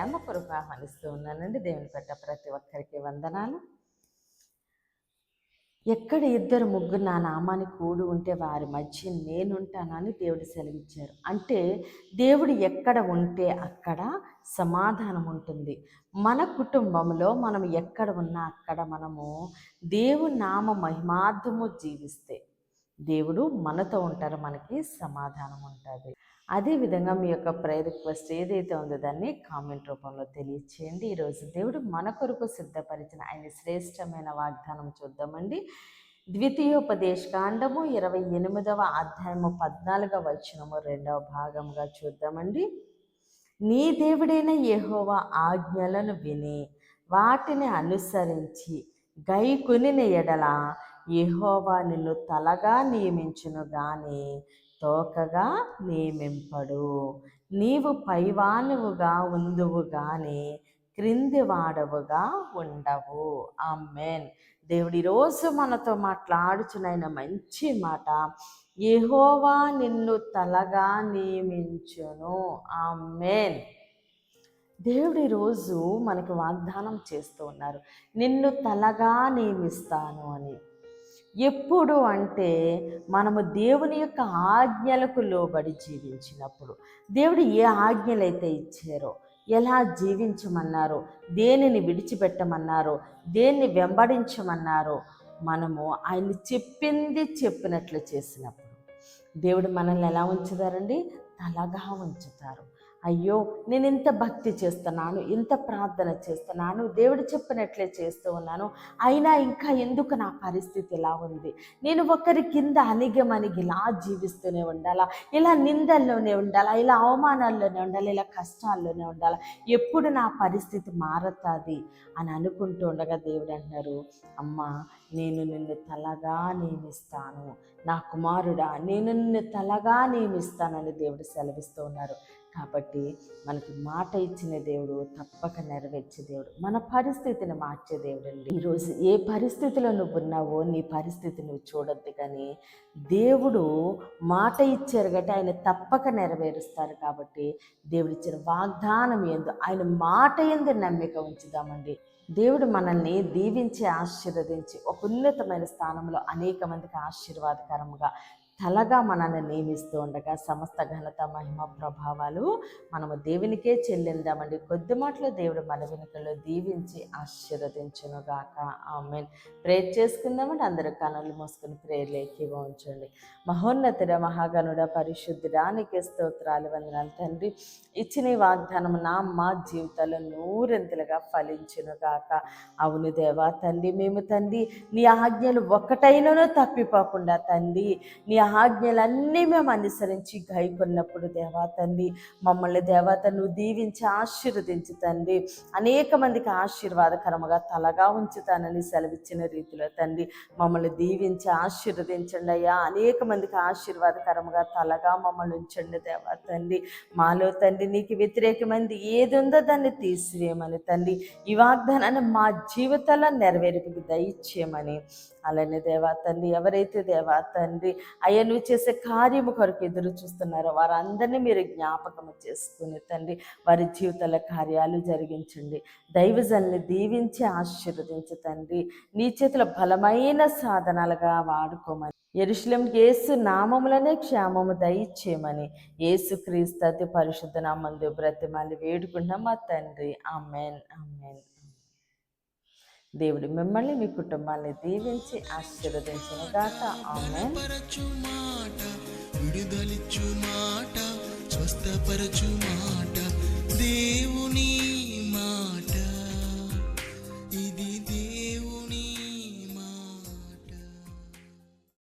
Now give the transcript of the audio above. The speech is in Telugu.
ప్రేమపూర్వక ఆహ్వానిస్తూ ఉన్నానండి. దేవుని పెట్ట ప్రతి ఒక్కరికి వందనాలు. ఎక్కడ ఇద్దరు ముగ్గురు నా నామాన్ని కూడి ఉంటే వారి మధ్య నేనుంటానని దేవుడు సెలవిచ్చారు. అంటే దేవుడు ఎక్కడ ఉంటే అక్కడ సమాధానం ఉంటుంది. మన కుటుంబంలో మనం ఎక్కడ ఉన్నా అక్కడ మనము దేవుని నామ మహిమార్థము జీవిస్తే దేవుడు మనతో ఉంటారు, మనకి సమాధానం ఉంటుంది. అదేవిధంగా మీ యొక్క ప్రేయర్ రిక్వెస్ట్ ఏదైతే ఉందో దాన్ని కామెంట్ రూపంలో తెలియచేయండి. ఈరోజు దేవుడు మన కొరకు సిద్ధపరిచిన ఆయన శ్రేష్టమైన వాగ్దానం చూద్దామండి. ద్వితీయోపదేశకాండము 28వ అధ్యాయము 14వ వచనము 2వ భాగంగా చూద్దామండి. నీ దేవుడైన యెహోవా ఆజ్ఞలను విని వాటిని అనుసరించి గైకొనిన ఎడల యెహోవా నిన్ను తలగా నియమించును గాని తోకగా నియమింపడు. నీవు పైవానువుగా ఉందువు గాని క్రింది వాడవుగా ఉండవు. ఆమేన్. దేవుడు ఈరోజు మనతో మాట్లాడుచున్న మంచి మాట, యెహోవా నిన్ను తలగా నియమించును. ఆమేన్. దేవుడు ఈరోజు మనకు వాగ్దానం చేస్తూ ఉన్నారు, నిన్ను తలగా నియమిస్తాను అని. ఎప్పుడు అంటే మనము దేవుని యొక్క ఆజ్ఞలకు లోబడి జీవించినప్పుడు. దేవుడు ఏ ఆజ్ఞలైతే ఇచ్చారో, ఎలా జీవించమన్నారో, దేనిని విడిచిపెట్టమన్నారో, దేన్ని వెంబడించమన్నారో, మనము ఆయన చెప్పింది చెప్పినట్లు చేసినప్పుడు దేవుడు మనల్ని ఎలా ఉంచుతారండి? తలగా ఉంచుతారు. అయ్యో, నేను ఇంత భక్తి చేస్తున్నాను, ఇంత ప్రార్థన చేస్తున్నాను, దేవుడు చెప్పినట్లే చేస్తూ ఉన్నాను, అయినా ఇంకా ఎందుకు నా పరిస్థితి ఇలా ఉంది? నేను ఒకరి కింద అణిగి ఇలా జీవిస్తూనే ఉండాలా? ఇలా నిందల్లోనే ఉండాలా? ఇలా అవమానాల్లోనే ఉండాలా? ఇలా కష్టాల్లోనే ఉండాలా? ఎప్పుడు నా పరిస్థితి మారతాది అని అనుకుంటూ ఉండగా దేవుడు అంటున్నారు, అమ్మా, నేను నిన్ను తలగా నియమిస్తాను. నా కుమారుడా, నేను నిన్ను తలగా నియమిస్తానని దేవుడు సెలవిస్తూ ఉన్నారు. కాబట్టి మనకి మాట ఇచ్చిన దేవుడు తప్పక నెరవేర్చే దేవుడు, మన పరిస్థితిని మార్చే దేవుడు అండి. ఈరోజు ఏ పరిస్థితిలో నువ్వు ఉన్నావో నీ పరిస్థితి నువ్వు చూడొద్దు, కానీ దేవుడు మాట ఇచ్చారు కాబట్టి ఆయన తప్పక నెరవేరుస్తారు. కాబట్టి దేవుడు ఇచ్చిన వాగ్దానం ఏందో, ఆయన మాట ఏందో నమ్మిక ఉంచుదామండి. దేవుడు మనల్ని దీవించి ఆశీర్వదించి ఒక ఉన్నతమైన స్థానంలో అనేక మందికి ఆశీర్వాదకరంగా తలగా మనల్ని నియమిస్తూ ఉండగా సమస్త ఘనత మహిమ ప్రభావాలు మనము దేవునికే చెల్లిందామండి. కొద్ది మాటలో దేవుడు మన వెనుకలో దీవించి ఆశీర్వదించునుగాక. ఆమేన్. ప్రేర్ చేసుకుందామండి. అందరూ కనులు మూసుకుని ప్రేర్లేకి ఉంచండి. మహోన్నతుడ మహాగణుడ పరిశుద్ధుడానికి స్తోత్రాలు, వందనాలు తండ్రి. ఇచ్చిన ఈ వాగ్దానం మా జీవితాల్లో నూరెంతలుగా ఫలించునుగాక. అవును దేవా తండ్రి, మేము తండ్రి నీ ఆజ్ఞలు ఒక్కటైనను తప్పిపోకుండా తండ్రి నీ ఆజ్ఞలన్నీ మేము అనుసరించి గైకొన్నప్పుడు దేవా తండ్రి మమ్మల్ని దేవా నువ్వు దీవించి ఆశీర్వదించి తండ్రి అనేక మందికి ఆశీర్వాదకరముగా తలగా ఉంచుతానని సెలవిచ్చిన రీతిలో తండ్రి మమ్మల్ని దీవించి ఆశీర్వదించండి అయ్యా. అనేక మందికి ఆశీర్వాదకరముగా తలగా మమ్మల్ని ఉంచండి దేవా తండ్రి. మాలో తండ్రి నీకు వ్యతిరేకమైంది ఏది ఉందో దాన్ని తీసివేయమని తండ్రి ఈ వాగ్దానాన్ని మా జీవితాల్లో నెరవేర్పుకి దయచేయమని, అలానే దేవా తండ్రి ఎవరైతే దేవా తండ్రి అయ్యా నువ్వు చేసే కార్యము కొరకు ఎదురు చూస్తున్నారో వారందరినీ మీరు జ్ఞాపకము చేసుకుని తండ్రి వారి జీవితాల కార్యాలు జరిగించండి. దైవజనుల్ని దీవించి ఆశీర్వదించి తండ్రి నీ చేతుల బలమైన సాధనాలుగా వాడుకోమని, యెరూషలేముకి యేసు నామములనే క్షేమము దయచేయమని యేసుక్రీస్తు అతి పరిశుద్ధ నామములో బ్రతిమాలి వేడుకుంటున్నాం మా తండ్రి. ఆమేన్. ఆమేన్. దేవుడు మిమ్మల్ని మీ కుటుంబాన్ని దీవించి ఆశీర్వదించును గాక. ఆమేన్. విడుదలిచ్చు మాట, స్వస్థపరచు మాట,